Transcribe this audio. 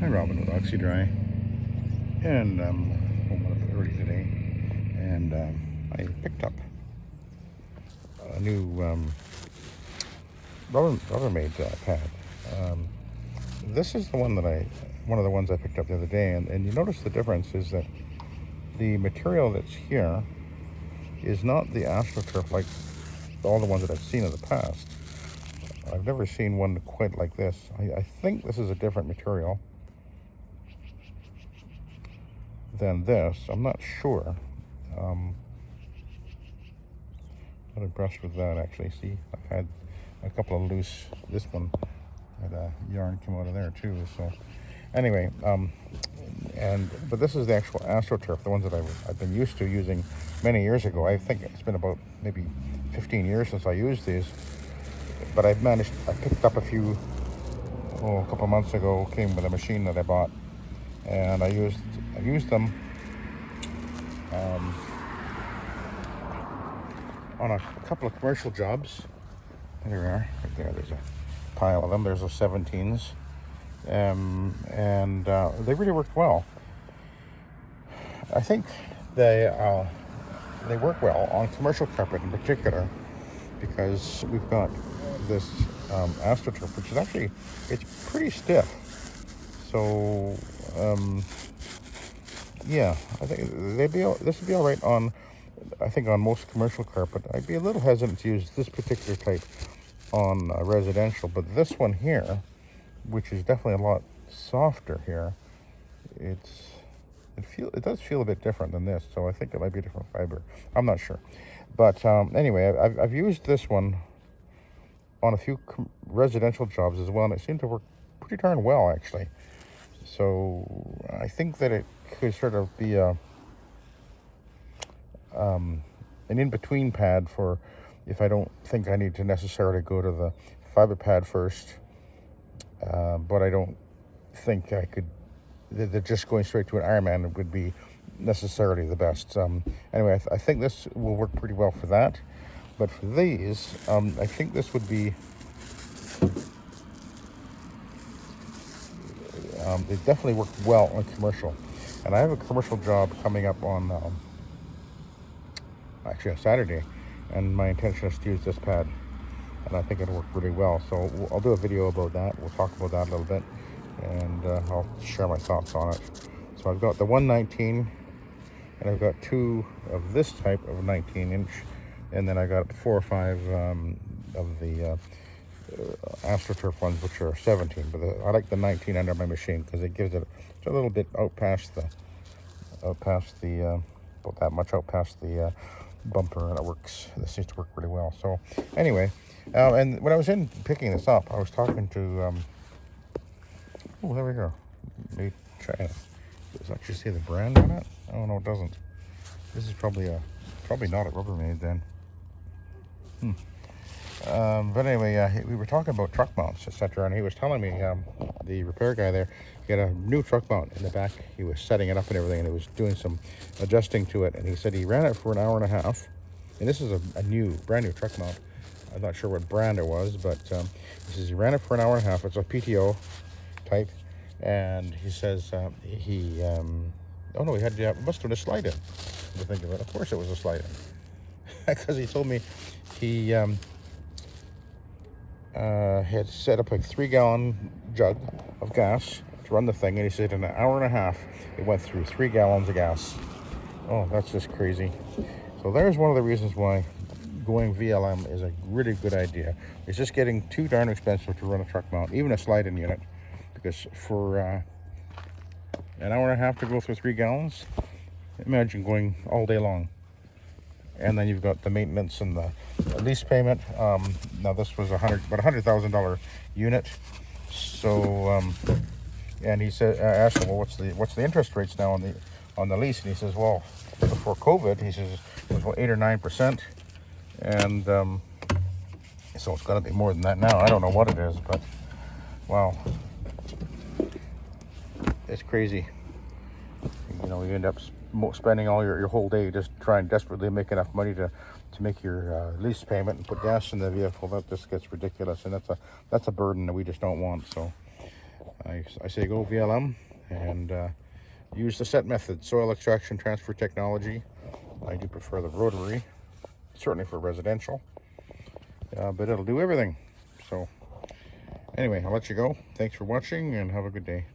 Hi, Robin with Oxy-Dry, and home a little bit early today, and I picked up a new Rubbermaid pad. Um, this is the one one of the ones I picked up the other day, and you notice the difference is that the material that's here is not the AstroTurf like all the ones that I've seen in the past. I've never seen one quite like this. I think this is a different material than this. I'm not sure. Not impressed with that, actually. See, I've had a couple of loose. This one had a yarn come out of there too. So anyway, but this is the actual AstroTurf, the ones that I've been used to using many years ago. I think it's been about maybe 15 years since I used these, but I picked up a few, a couple of months ago. Came with a machine that I bought, and I've used them on a couple of commercial jobs. There we are, right there. There's a pile of them. There's the 17s, and they really work well. I think they work well on commercial carpet in particular, because we've got this AstroTurf, which is actually, it's pretty stiff. So yeah, I think this would be all right on, I think, on most commercial carpet. I'd be a little hesitant to use this particular type on residential, but this one here, which is definitely a lot softer here, it does feel a bit different than this. So I think it might be a different fiber. I'm not sure, but anyway, I've used this one on a few residential jobs as well, and it seemed to work pretty darn well, actually. So I think that it could sort of be an in-between pad for if I don't think I need to necessarily go to the fiber pad first, but I don't think I could, that just going straight to an Ironman would be necessarily the best. Anyway, I think this will work pretty well for that, but for these, I think this would be, they definitely work well on commercial. And I have a commercial job coming up on actually on Saturday, and my intention is to use this pad, and I think it'll work really well. So I'll do a video about that. We'll talk about that a little bit, and I'll share my thoughts on it. So I've got the 119, and I've got two of this type of 19-inch, and then I got 4 or 5 of the AstroTurf ones, which are 17. But I like the 19 under my machine because it gives it a little bit out past the about that much out past the bumper, and it works. This seems to work really well. So anyway, and when I was in picking this up, I was talking to oh, there we go. Made China. Does it actually say the brand on it? Oh no, it doesn't. This is probably not a Rubbermaid then. But anyway, we were talking about truck mounts, etc., and he was telling me, the repair guy there, he had a new truck mount in the back. He was setting it up and everything, and he was doing some adjusting to it, and he said he ran it for an hour and a half, and this is a brand new truck mount. I'm not sure what brand it was, but he says he ran it for an hour and a half. It's a PTO type, and he says oh no, he must have been a slide-in, to think of it. Of course it was a slide-in, because he told me he had set up a 3-gallon jug of gas to run the thing, and he said in an hour and a half it went through 3 gallons of gas. Oh, that's just crazy. So there's one of the reasons why going VLM is a really good idea. It's just getting too darn expensive to run a truck mount, even a slide-in unit, because for an hour and a half to go through 3 gallons, imagine going all day long. And then you've got the maintenance and the lease payment. Now this was about $100,000 unit. So, and he said, I asked him, well, what's the interest rates now on the lease? And he says, well, before COVID, he says it was about 8 or 9%, and so it's got to be more than that now. I don't know what it is, but wow, it's crazy. You know, you end up spending all your whole day just trying desperately to make enough money to make your lease payment and put gas in the vehicle. That just gets ridiculous, and that's a burden that we just don't want. So I say go VLM and use the set method, soil extraction transfer technology. I do prefer the rotary, certainly for residential, but it'll do everything. So anyway, I'll let you go. Thanks for watching and have a good day.